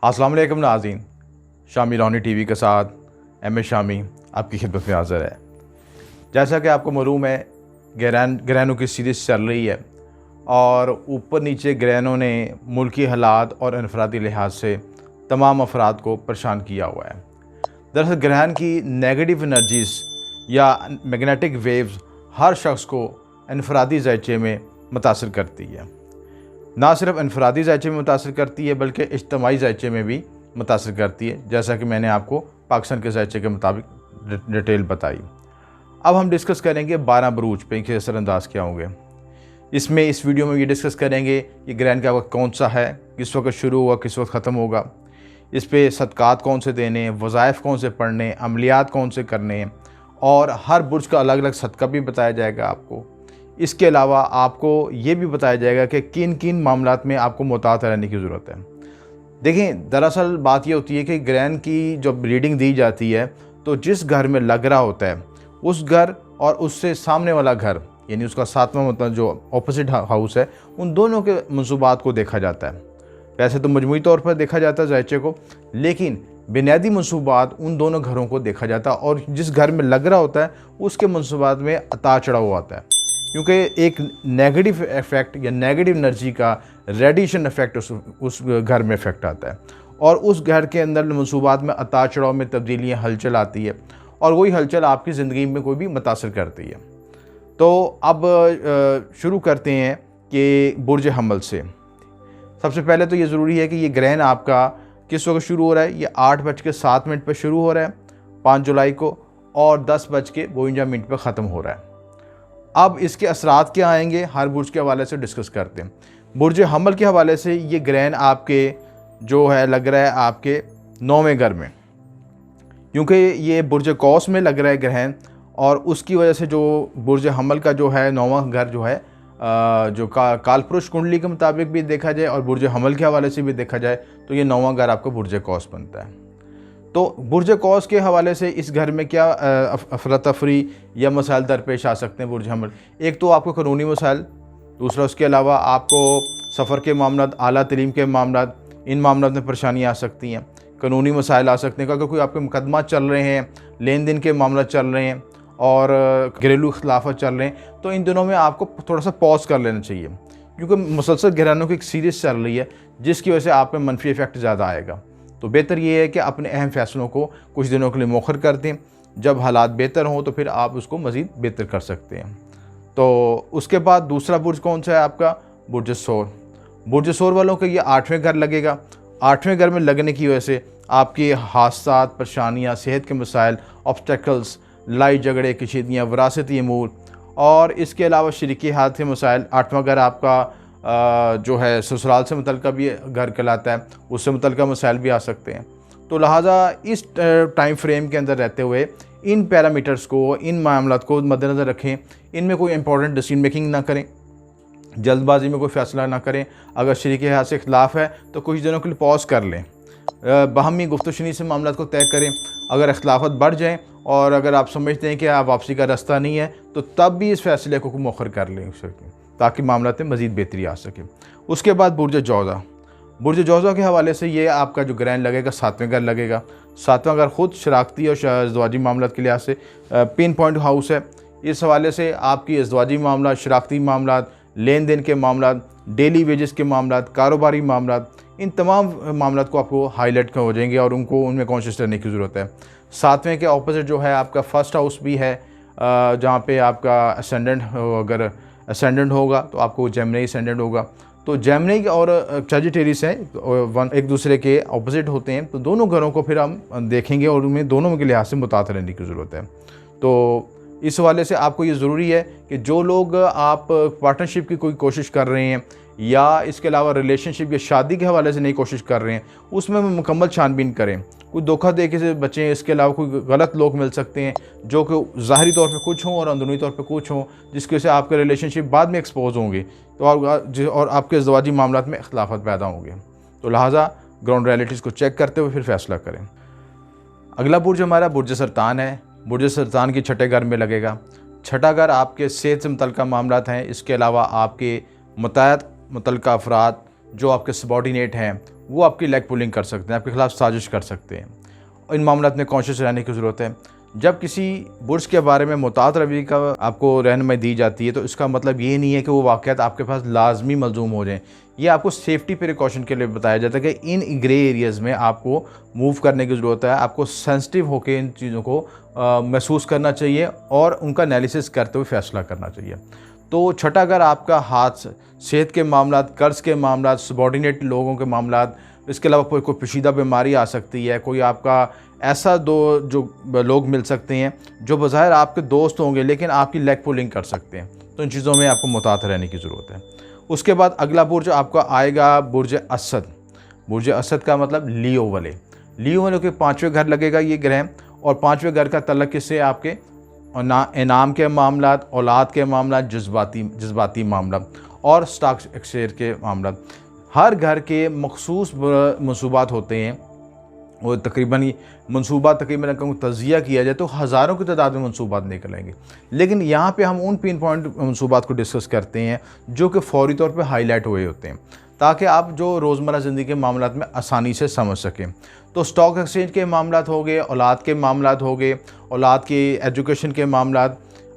अस्सलाम वालेकुम नाज़रीन, शामी रोनी टीवी के साथ एम ए शामी आपकी खिदमत में हाज़िर है। जैसा कि आपको मालूम है, ग्रहणों की सीरीज़ चल रही है और ऊपर नीचे ग्रहणों ने मुल्की हालात और इनफरादी लिहाज से तमाम अफराद को परेशान किया हुआ है। दरअसल ग्रहण की नेगेटिव एनर्जीज़ या मैग्नेटिक वेव्स हर शख्स को इनफरादी ज़ायचे में मुतासर करती है। ना सिर्फ इनफरादी ज़ायचे में मुतासर करती है बल्कि इज्तमाई ज़ायचे में भी मुतासर करती है, जैसा कि मैंने आपको पाकिस्तान के ज़ायचे के मुताबिक डिटेल बताई। अब हम डिस्कस करेंगे 12 बुरूज पे इनके असरअंदाज क्या होंगे। इस वीडियो में ये डिस्कस करेंगे कि ग्रहण का वक्त कौन सा है, किस वक्त शुरू हुआ, किस वक्त ख़त्म होगा, इस पर सदक़ात कौन से देने, वज़ाइफ कौन से पढ़ने, अमलियात कौन से करने, और हर बुर्ज का अलग अलग सदका भी बताया जाएगा आपको। इसके अलावा आपको ये भी बताया जाएगा कि किन किन मामलात में आपको मुतात रहने की ज़रूरत है। देखें, दरअसल बात ये होती है कि ग्रहण की जब रीडिंग दी जाती है तो जिस घर में लग रहा होता है उस घर और उससे सामने वाला घर, यानी उसका सातवां मतलब जो ऑपोजिट हाउस है, उन दोनों के मंसूबात को देखा जाता है। वैसे तो मजमूई तौर पर देखा जाता है ज़ायचे को, लेकिन बुनियादी मंसूबात उन दोनों घरों को देखा जाता है और जिस घर में लग रहा होता है उसके मंसूबात में उतार चढ़ाव आता है, क्योंकि एक नेगेटिव इफ़ेक्ट या नेगेटिव एनर्जी का रेडिएशन इफ़ेक्ट उस घर में इफ़ेक्ट आता है और उस घर के अंदर मंसूबात में उतार चढ़ाव में तब्दीलियाँ हलचल आती है और वही हलचल आपकी ज़िंदगी में कोई भी मुतासर करती है। तो अब शुरू करते हैं कि बुर्ज हमल से। सबसे पहले तो ये ज़रूरी है कि ये ग्रहण आपका किस वक्त शुरू हो रहा है। ये 8:07 पर शुरू हो रहा है 5 जुलाई को और 10:52 पर ख़त्म हो रहा है। अब इसके असरात क्या आएंगे हर बुर्ज के हवाले से डिस्कस करते हैं। बुर्ज हमल के हवाले से ये ग्रहण आपके जो है लग रहा है आपके 9वें घर में, क्योंकि ये बुर्ज कौस में लग रहा है ग्रहण, और उसकी वजह से जो बुर्ज हमल का जो है 9वां घर जो है जो कालपुरुष कुंडली के मुताबिक भी देखा जाए और बुर्ज हमल के हवाले से भी देखा जाए तो ये 9वां घर आपका बुर्ज कौस बनता है। तो बुर्ज कौस के हवाले से इस घर में क्या अफरा तफरी या मसाइल दरपेश आ सकते हैं बुर्ज हमल। एक तो आपको कानूनी मसाइल, दूसरा उसके अलावा आपको सफ़र के मामलात, आला तलीम के मामलात, इन मामलात में परेशानियाँ आ सकती हैं। कानूनी मसाइल आ सकते हैं अगर कोई आपके मुकदमा चल रहे हैं, लेन देन के मामला चल रहे हैं और घरेलू खिलाफत चल रहे हैं, तो इन दिनों में आपको थोड़ा सा पॉज कर लेना चाहिए, क्योंकि मुसलसल ग्रहणों की एक सीरीज़ चल रही है जिसकी वजह से आप में मनफी इफ़ेक्ट ज़्यादा आएगा। तो बेहतर ये है कि अपने अहम फ़ैसलों को कुछ दिनों के लिए मौखर कर दें, जब हालात बेहतर हों तो फिर आप उसको मज़ीद बेहतर कर सकते हैं। तो उसके बाद दूसरा बुर्ज कौन सा है आपका, बुर्ज सोर। बुर्ज सोर वालों के ये 8वें घर लगेगा। 8वें घर में लगने की वजह से आपके हादसात, परेशानियाँ, सेहत के मसाइल, ऑब्स्टेकल्स, लड़ाई झगड़े, कशीदियाँ, विरासती अमूर और इसके अलावा शरीकी हाथ के मसाइल। 8वां घर आपका जो है ससुराल से मुतल्लिक़ भी घर कहलाता है, उससे मुतल्लिक़ मसाइल भी आ सकते हैं। तो लिहाजा इस टाइम फ्रेम के अंदर रहते हुए इन पैरामीटर्स को, इन मामलात को मद्देनज़र रखें। इनमें कोई इंपॉर्टेंट डिसीजन मेकिंग ना करें, जल्दबाजी में कोई फ़ैसला ना करें। अगर शरीके हाथ से इख्लाफ़ है तो कुछ दिनों के लिए पॉज कर लें, बाहमी गुफ्तशनी से मामलात को तय करें। अगर इख्लाफत बढ़ जाएँ और अगर आप समझते हैं कि आप वापसी का रास्ता नहीं है तो तब भी इस फैसले को मौखर कर लें ताकि मामलात में मज़ीद बेहतरी आ सके। उसके बाद बुर्ज जौज़ा। बुर्ज जौज़ा के हवाले से ये आपका जो ग्रहण लगेगा 7वें घर लगेगा। 7वां घर ख़ुद शराकती और इज़्दवाजी मामलात के लिहाज से पिन पॉइंट हाउस है। इस हवाले से आपकी इज़्दवाजी मामला, शराकती मामलात, लेन देन के मामलात, डेली वेजेस के मामलात, कारोबारी मामलात, इन तमाम मामलात को आपको हाईलाइट हो जाएंगे और उनमें कॉन्शियस रहने की ज़रूरत है। 7वें के ऑपोजिट जो है आपका फर्स्ट हाउस भी है, जहाँ पे आपका असेंडेंट, अगर असेंडेंट होगा तो आपको जेमिनी असेंडेंट होगा। तो जेमिनी और सजिटेरियस है, एक दूसरे के ऑपोजिट होते हैं, तो दोनों घरों को फिर हम देखेंगे और उनमें दोनों के लिहाज से मुतात रहने की ज़रूरत है। तो इस हवाले से आपको ये ज़रूरी है कि जो लोग आप पार्टनरशिप की कोई कोशिश कर रहे हैं या इसके अलावा रिलेशनशिप या शादी के हवाले से नई कोशिश कर रहे हैं, उसमें मुकम्मल छानबीन करें, कोई धोखा देके से बचें। इसके अलावा कोई गलत लोग मिल सकते हैं जो कि ज़ाहरी तौर पे कुछ हों और अंदरूनी तौर पे कुछ हों, जिसकी वजह से आपके रिलेशनशिप बाद में एक्सपोज होंगे तो और आपके ज़वाजी मामलात में इख्लाफत पैदा होंगे। तो लिहाजा ग्राउंड रियलिटीज़ को चेक करते हुए फिर फैसला करें। अगला बुर्ज हमारा बुर्ज सरतान है। बुर्ज सरतान की 6ठे घर में लगेगा। 6ठा घर आपके सेहत से मुतल्लिक़ मामलात हैं। इसके अलावा आपके मुतल्लिक़ अफराद जो आपके सबॉर्डिनेट हैं वो आपकी लेग पुलिंग कर सकते हैं, आपके खिलाफ साजिश कर सकते हैं। इन मामलों में कॉन्शियस रहने की ज़रूरत है। जब किसी बुर्ज के बारे में मुतात रवैये का आपको रहनुमाई दी जाती है तो इसका मतलब ये नहीं है कि वो वाक़यात आपके पास लाजमी मलजूम हो जाएँ। ये आपको सेफ्टी प्रिकॉशन के लिए बताया जाता है कि इन ग्रे एरियाज़ में आपको मूव करने की ज़रूरत है। आपको सेंसिटिव होकर इन चीज़ों को महसूस करना चाहिए और उनका एनालिसिस करते हुए फ़ैसला करना चाहिए। तो छठा घर आपका हाथ, सेहत के मामला, कर्ज़ के मामला, सबॉर्डिनेट लोगों के मामला, इसके अलावा कोई पेचीदा बीमारी आ सकती है, कोई आपका ऐसा जो लोग मिल सकते हैं जो बज़ाहिर आपके दोस्त होंगे लेकिन आपकी लेग पुलिंग कर सकते हैं। तो इन चीज़ों में आपको मुतात रहने की ज़रूरत है। उसके बाद अगला बुर्ज आपका आएगा बुर्ज असद। बुर्ज असद का मतलब लियो वाले के 5वें घर लगेगा ये ग्रह, और 5वें घर का तल्लुक़ किससे, आपके इनाम के मामला, औलाद के मामला, जज्बाती मामला और स्टॉक एक्सचेंज के मामला। हर घर के मखसूस मनसूबात होते हैं, वो तकरीबन तजिया किया जाए तो हज़ारों की तादाद में मनसूबात निकलेंगे, लेकिन यहाँ पे हम उन पिन पॉइंट मनसूबात को डिस्कस करते हैं जो कि फौरी तौर पे हाईलाइट हुए होते हैं ताकि आप जो रोज़मर्रा ज़िंदगी के मामलों में आसानी से समझ सकें। तो स्टॉक एक्सचेंज के मामला हो गए, औलाद के मामला हो गए, औलाद की एजुकेशन के मामला,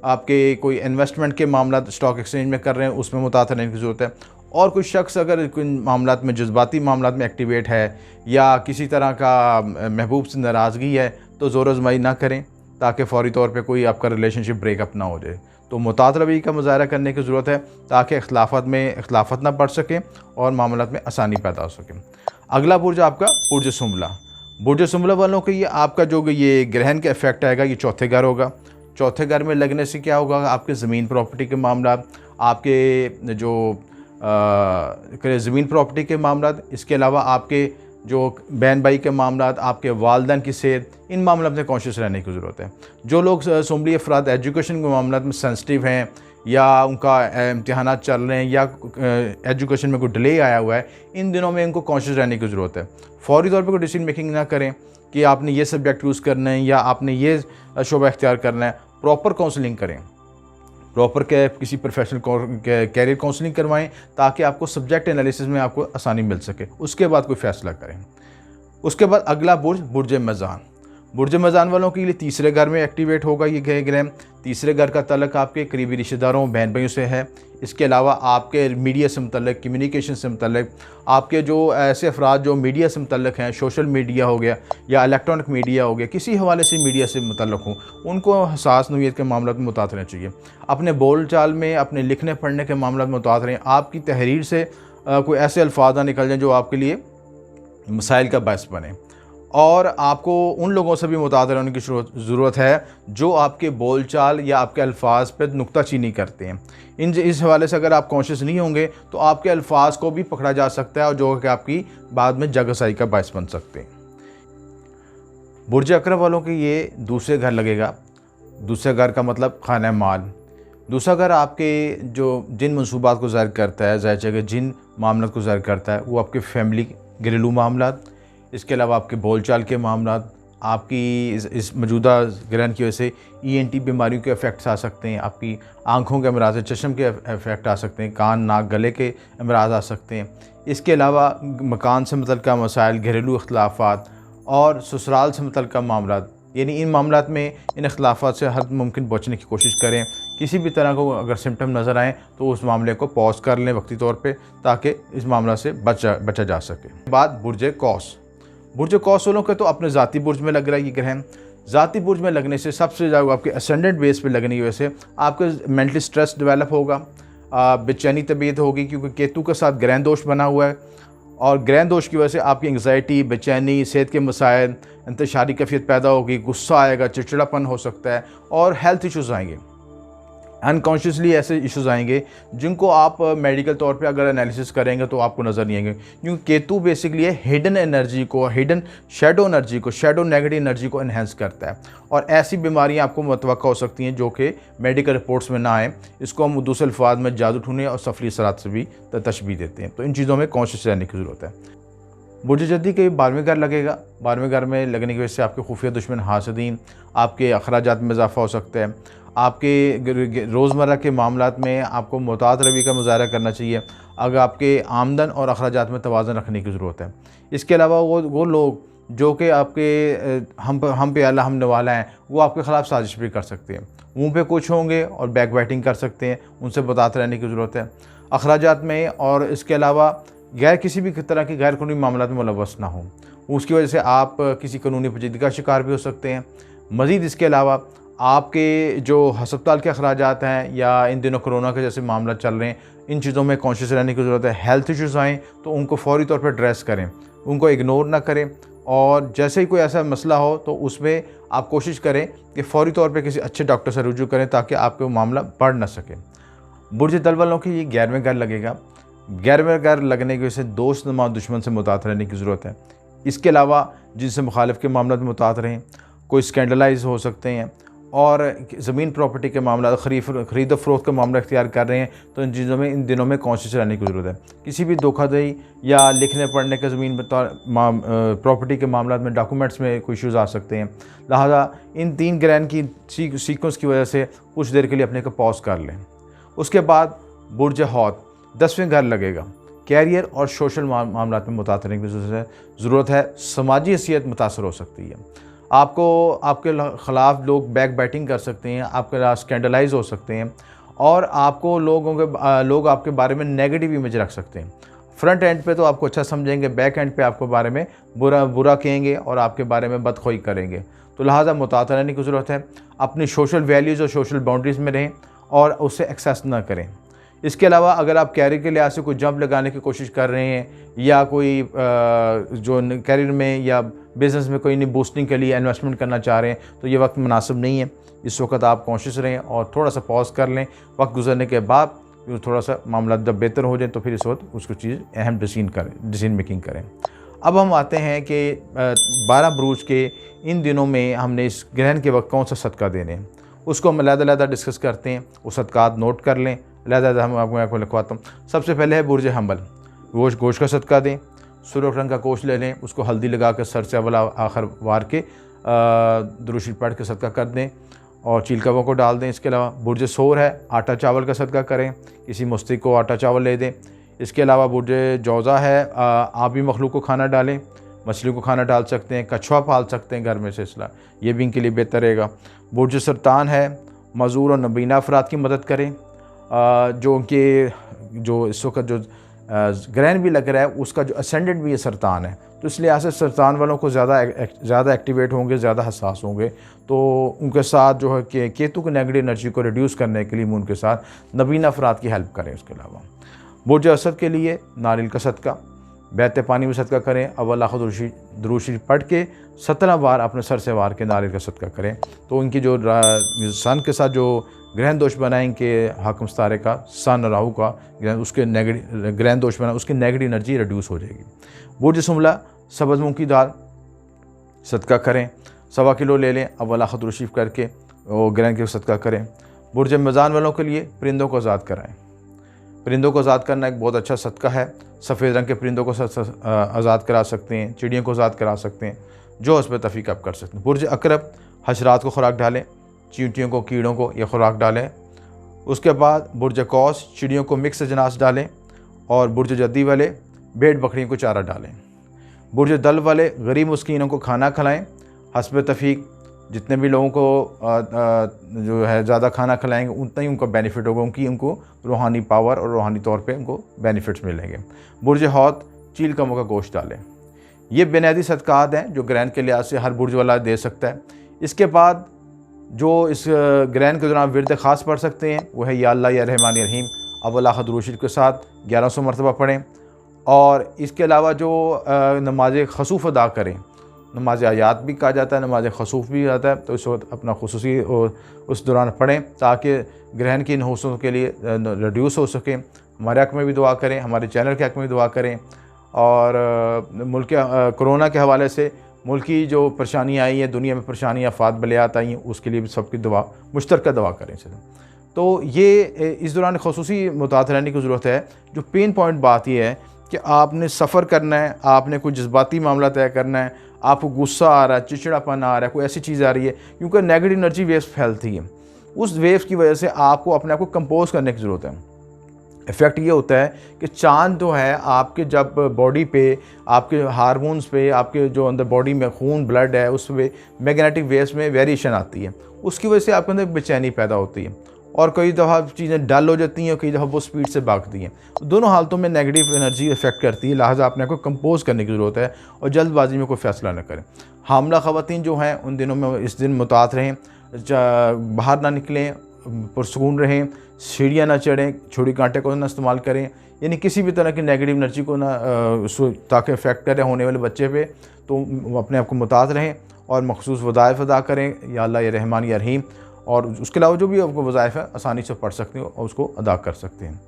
आपके कोई इन्वेस्टमेंट के मामला स्टॉक एक्सचेंज में कर रहे हैं उसमें मुतासर रहने की ज़रूरत है। और कुछ शख्स अगर इन मामलात में जज्बाती मामलात में एक्टिवेट है या किसी तरह का महबूब से नाराज़गी है तो ज़ोर आज़माई ना करें ताकि फ़ौरी तौर पे कोई आपका रिलेशनशिप ब्रेकअप ना हो जाए। तो मुतात रवैये का मुज़ाहरा करने की ज़रूरत है ताकि इख्लाफ़त ना बढ़ सकें और मामलात में आसानी पैदा हो सके। अगला बुर्ज आपका बुर्ज सुंबला। बुर्ज सुंबला वालों के ये आपका जो ये ग्रहण का इफेक्ट आएगा ये चौथे घर होगा। चौथे घर में लगने से क्या होगा, आपके ज़मीन प्रॉपर्टी के मामला, आपके जो ज़मीन प्रॉपर्टी के मामला, इसके अलावा आपके जो बहन भाई के मामला, आपके वालिदैन की सेहत, इन मामलों में कॉन्शियस रहने की ज़रूरत है। जो लोग सुंबली अफराद एजुकेशन के मामला में सेंसिटिव हैं या उनका इम्तिहानात चल रहे हैं या एजुकेशन में कोई डिले आया हुआ है, इन दिनों में इनको कॉन्शियस रहने की ज़रूरत है। फ़ौरी तौर पर कोई डिसीजन मेकिंग ना करें कि आपने ये सब्जेक्ट यूज़ करना है या आपने ये शोबा इख्तियार करना है। प्रॉपर काउंसलिंग करें, प्रॉपर किसी प्रोफेशनल कैरियर काउंसलिंग करवाएं ताकि आपको सब्जेक्ट एनालिसिस में आपको आसानी मिल सके। उसके बाद कोई फ़ैसला करें। उसके बाद अगला बुर्ज बुर्ज मज़ान। बुर्ज मज़ान वालों के लिए तीसरे घर में एक्टिवेट होगा ये ग्रह। तीसरे घर का तल्लुक़ आपके करीबी रिश्तेदारों, बहन भाइयों से है। इसके अलावा आपके मीडिया से मुतल्लिक़, कम्युनिकेशन से मुतल्लिक़, आपके जो ऐसे अफराद जो मीडिया से मुतल्लिक़ हैं, सोशल मीडिया हो गया या इलेक्ट्रॉनिक मीडिया हो गया, किसी हवाले से मीडिया से मुतल्लिक़ हों, उनको हसास नौइयत के मामलों में मुतात रहना चाहिए। अपने बोल चाल में, अपने लिखने पढ़ने के मामलों में मुतात रहें। आपकी तहरीर से कोई ऐसे अल्फाज ना निकल जाएँ जो आपके लिए मसाइल का बायस बने। और आपको उन लोगों से भी मुताबिक होने की ज़रूरत है जो आपके बोलचाल या आपके अल्फाज पर नुक्ताचीनी करते हैं। इस हवाले से अगर आप कॉन्शियस नहीं होंगे तो आपके अल्फाज को भी पकड़ा जा सकता है और जो कि आपकी बाद में जगहसाई का बायस बन सकते हैं। बुर्ज अकरब वालों के ये दूसरे घर लगेगा। दूसरे घर का मतलब खाना माल। दूसरा घर आपके जो जिन मनसूबात को ज़ाहिर करता है, ज़ाहिर जगह जिन मामलों को ज़ाहिर करता है, वो आपके फैमिली घरेलू मामला, इसके अलावा आपके बोलचाल के मामला, आपकी इस मौजूदा ग्रहण की वजह से ENT बीमारियों के इफ़ेक्ट्स आ सकते हैं, आपकी आँखों के अमराज, चश्म के इफ़ेक्ट आ सकते हैं, कान नाक गले के अमराज आ सकते हैं। इसके अलावा मकान से मुतल्लिक़ मसाइल, घरेलू इख्तिलाफ़ात और ससुराल से मुतल्लिक़ मामला, यानी इन मामलात में इन इख्तिलाफ़ात से हर मुमकिन बचने की कोशिश करें। किसी भी तरह को अगर सिम्टम नज़र आएँ तो उस मामले को पॉज कर लें वक्ती तौर पे ताकि इस मामला से बचा जा सके। बाद बुर्ज कौस। बुर्ज कौस वालों के तो अपने ज़ाती बुर्ज में लग रहा है ये ग्रहण। ज़ाती बुर्ज में लगने से सबसे ज़्यादा आपके असेंडेंट बेस पे लगने की वजह से आपके मेंटली स्ट्रेस डेवलप होगा, बेचैनी तबीयत होगी क्योंकि केतु के साथ ग्रहण दोष बना हुआ है और ग्रहण दोष की वजह से आपकी एंग्जाइटी, बेचैनी, सेहत के मसाइल, इंतशारी कैफियत पैदा होगी, गुस्सा आएगा, चिड़चिड़ापन हो सकता है और हेल्थ इश्यूज़ आएंगे। अनकॉन्शियसली ऐसे इश्यूज़ आएंगे जिनको आप मेडिकल तौर पे अगर एनालिसिस करेंगे तो आपको नज़र नहीं आएंगे, क्योंकि केतु बेसिकली हिडन एनर्जी को, हिडन शेडो एनर्जी को, शेडो नेगेटिव एनर्जी को इन्हेंस करता है और ऐसी बीमारियां आपको मुतवक्का हो सकती हैं जो कि मेडिकल रिपोर्ट्स में ना आए। इसको हम दूसरे अल्फाज में जादू टूने और सफली असरात से भी तशबीह देते हैं। तो इन चीज़ों में कॉन्शियस रहने की ज़रूरत है। बुर्ज जद्दी के 12वें घर लगेगा। 12वें घर में लगने की वजह से आपके खुफिया दुश्मन, हासदीन, आपके अखराजात में इजाफा हो सकता है। आपके रोज़मर्रा के मामलात में आपको मुतात रवैये का मुज़ाहरा करना चाहिए। अगर आपके आमदन और अखराजात में तवाज़ुन रखने की ज़रूरत है। इसके अलावा वो लोग जो कि आपके हम पे अल्लाह हमने वाला है, वो आपके ख़िलाफ़ साजिश भी कर सकते हैं। मुँह पे कुछ होंगे और बैक बाइटिंग कर सकते हैं, उनसे बताते रहने की ज़रूरत है अखराजात में। और इसके अलावा किसी भी तरह की गैर कानूनी मामलात में मुलव्वस ना हो, उसकी वजह से आप किसी कानूनी पेचीदगी का शिकार भी हो सकते हैं। मज़ीद इसके अलावा आपके जो हस्पताल के अखराजात हैं या इन दिनों कोरोना के जैसे मामला चल रहे हैं, इन चीज़ों में कॉन्शियस रहने की ज़रूरत है। हेल्थ इश्यूज़ आएँ तो उनको फ़ौरी तौर पर एड्रेस करें, उनको इग्नोर ना करें। और जैसे ही कोई ऐसा मसला हो तो उसमें आप कोशिश करें कि फ़ौरी तौर पे किसी अच्छे डॉक्टर से रुजू करें ताकि आपका मामला बढ़ ना सके। बुर्ज दल वालों की ये 11वें घर लगेगा। 11वें घर लगने की वजह से दोस्त नुमा दुश्मन से मुतात रहने की ज़रूरत है। इसके अलावा जिनसे मुखालिफ के मामला में मुतात रहें, कोई स्कैंडलाइज हो सकते हैं और ज़मीन प्रॉपर्टी के मामला ख़रीद फ़रोख्त का मामला इख्तियार कर रहे हैं, तो इन चीज़ों में इन दिनों में कॉन्शियस रहने की ज़रूरत है। किसी भी धोखाधड़ी या लिखने पढ़ने के ज़मीन प्रॉपर्टी के मामला में डॉक्यूमेंट्स में कोई इशूज़ आ सकते हैं। लिहाजा इन 3 ग्रहण की सीक्वेंस की वजह से कुछ देर के लिए अपने को पॉज कर लें। उसके बाद बुर्ज हौत 10वें घर लगेगा। कैरियर और सोशल मामला में मुतासर रहने की ज़रूरत है। समाजी हैसियत मुतासर हो सकती है। आपको आपके ख़िलाफ़ लोग बैक बाइटिंग कर सकते हैं, आपके खिलाफ स्कैंडलाइज हो सकते हैं और आपको लोग आपके बारे में नेगेटिव इमेज रख सकते हैं। फ्रंट एंड पे तो आपको अच्छा समझेंगे, बैक एंड पे आपके बारे में बुरा कहेंगे और आपके बारे में बदखोई करेंगे। तो लिहाजा मुतासर रहने की ज़रूरत है। अपनी सोशल वैल्यूज़ और सोशल बाउंड्रीज़ में रहें और उससे एक्सेस ना करें। इसके अलावा अगर आप कैरियर के लिहाज से कोई जंप लगाने की कोशिश कर रहे हैं या कोई जो कैरियर में या बिज़नेस में कोई नई बूस्टिंग के लिए इन्वेस्टमेंट करना चाह रहे हैं, तो ये वक्त मुनासिब नहीं है। इस वक्त आप कॉन्शियस रहें और थोड़ा सा पॉज कर लें। वक्त गुजरने के बाद थोड़ा सा मामला जब बेहतर हो जाए तो फिर इस वक्त उसको चीज़ अहम डिसीजन मेकिंग करें। अब हम आते हैं कि 12 बुरूज के इन दिनों में हमने इस ग्रहण के वक्त कौन सा सदका देने हैं, उसको हम अलग-अलग डिस्कस करते हैं। वो सदकात नोट कर लें, अलग हम आपको लिखवाता हूँ। सबसे पहले है बुर्ज हम्बल। गोश्त का सदका दें। सुर्ख रंग का गोश्त ले लें, उसको हल्दी लगा कर सर से अव्वल आखिर वार के दुरूद शरीफ पढ़ के सदका कर दें और चीलकवों को डाल दें। इसके अलावा बुर्ज सोर है, आटा चावल का सदका करें, किसी मुस्तक को आटा चावल ले दें। इसके अलावा बुर्ज जौज़ा है, आप भी मखलूक को खाना डालें, मछली को खाना डाल सकते हैं, कछुआ पाल सकते हैं घर में से, इसलिए ये भी इनके लिए बेहतर रहेगा। बुर्ज सरतान है, मज़ूर और नबीना अफराद की मदद करें, जो इस वक्त जो ग्रहण भी लग रहा है उसका जो असेंडेंट भी ये सरतान है, तो इसलिए ऐसे सरतान वालों को ज़्यादा एक्टिवेट होंगे, ज़्यादा हसास होंगे। तो उनके साथ जो है कि केतु की नेगेटिव एनर्जी को रिड्यूस करने के लिए उनके साथ नबीना अफराद की हेल्प करें। उसके अलावा बुर्ज असद के लिए नारियल का सदका, बहते पानी में सदका करें। अव्वल आखिर दुरूद शरीफ पढ़ के 17 बार अपने सर से वार के नारियल का सदका करें, तो उनकी जो सन के साथ जो ग्रहण दोष बनाए इनके हाकिम सितारे का, सन राहु का उसके नेगेटिव ग्रहण दोष बना, उसकी नेगेटिव एनर्जी रिड्यूस हो जाएगी। बुर्ज सुमला सब्ज़ मूंग की दाल सदका करें, 1.25 किलो ले लें, अव्वल आखिर दुरूद शरीफ करके वो ग्रहण के सदका करें। बुर्ज मीज़ान वालों के लिए परिंदों को आज़ाद कराएँ। परिंदों को आज़ाद करना एक बहुत अच्छा सदका है। सफ़ेद रंग के परिंदों को आज़ाद करा सकते हैं, चिड़ियों को आज़ाद करा सकते हैं, जो उस पर तफ़ीक आप कर सकते हैं। बुर्ज अकरब हशरात को खुराक डालें, चींटियों को, कीड़ों को ये खुराक डालें। उसके बाद बुर्ज कौस चिड़ियों को मिक्स अजनास डालें और बुर्ज जद्दी वाले भेड़ बकरियों को चारा डालें। बुर्ज दल वाले गरीब मस्कीनों को खाना खिलाएँ, हस्ब तफ़ीक जितने भी लोगों को जो है ज़्यादा खाना खिलाएंगे उतना ही उनको बेनिफिट होगा, उनको रूहानी पावर और रूहानी तौर पे उनको बेनिफिट्स मिलेंगे। बुर्ज हौत चील कमों का गोश्त डालें। ये बुनियादी सदकात हैं जो ग्रहण के लिहाज से हर बुर्ज वाला दे सकता है। इसके बाद जो इस ग्रहण के दौरान विरद ख़ास पढ़ सकते हैं वो है या अल्लाह या रहमान या रहीम, अव्वल आखिर दुरूद शरीफ के साथ 1100 मरतबा पढ़ें। और इसके अलावा जो नमाज खसूफ़ अदा करें, नमाज आयात भी कहा जाता है, नमाज खसूफ़ भी आता है, तो इस वक्त अपना खुसूसी उस दौरान पढ़ें ताकि ग्रहण की नहूसों के लिए रिड्यूस हो सके। हमारे हक़ में भी दुआ करें, हमारे चैनल के हक़ में भी दुआ करें और मुल्क कोरोना के हवाले से मुल्क की जो परेशानियाँ आई हैं, दुनिया में परेशानियाँ आफात बलियात आई हैं, उसके लिए भी सबकी दुआ मुश्तरका दुआ करें। तो ये इस दौरान खुसूसी मुतात रहने की ज़रूरत है। जो पेन पॉइंट बात यह है कि आपने सफ़र करना है, आपने कोई जज्बाती मामला तय करना है, आपको गुस्सा आ रहा है, चिड़चिड़ापन आ रहा है, कोई ऐसी चीज़ आ रही है, क्योंकि नेगेटिव एनर्जी वेव्स फैलती है। उस वेव्स की वजह से आपको अपने आप को कंपोज करने की ज़रूरत है। इफ़ेक्ट ये होता है कि चाँद जो है आपके जब बॉडी पे, आपके हार्मोन्स पे, आपके जो अंदर बॉडी में खून ब्लड है उस पे मैग्नेटिक वेव्स में वेरिएशन आती है, उसकी वजह से आपके अंदर बेचैनी पैदा होती है और कई दफ़ा चीज़ें डल हो जाती हैं और कई दफ़ा वो स्पीड से भागती हैं। दोनों हालतों में नेगेटिव एनर्जी इफ़ेक्ट करती है, लिहाजा आपने को कंपोज करने की ज़रूरत है और जल्दबाजी में कोई फ़ैसला न करें। हामला ख़वातीन जो हैं उन दिनों में इस दिन मुतात रहें, बाहर ना निकलें, पुरसकून रहें, सीढ़ियाँ ना चढ़ें, छुरी कांटे को ना इस्तेमाल करें, यानी किसी भी तरह की नेगेटिव एनर्जी को ना ताकि इफ़ेक्ट करे होने वाले बच्चे पे, तो अपने आप को मुतात रहें और मखसूस वज़ाइफ अदा करें, या अल्लाह या रहमान या रहीम। और उसके अलावा जो भी आपको वज़ाइफ है आसानी से पढ़ सकते हैं और उसको अदा कर सकते हैं।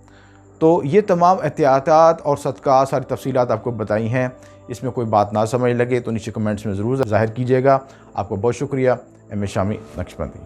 तो ये तमाम एहतियातात और सदक़ात सारी तफ़सीलात आपको बताई हैं। इसमें कोई बात ना समझ लगे तो नीचे कमेंट्स में ज़रूर ज़ाहिर कीजिएगा। आपको बहुत शुक्रिया। M A Shami, Naqshbandi.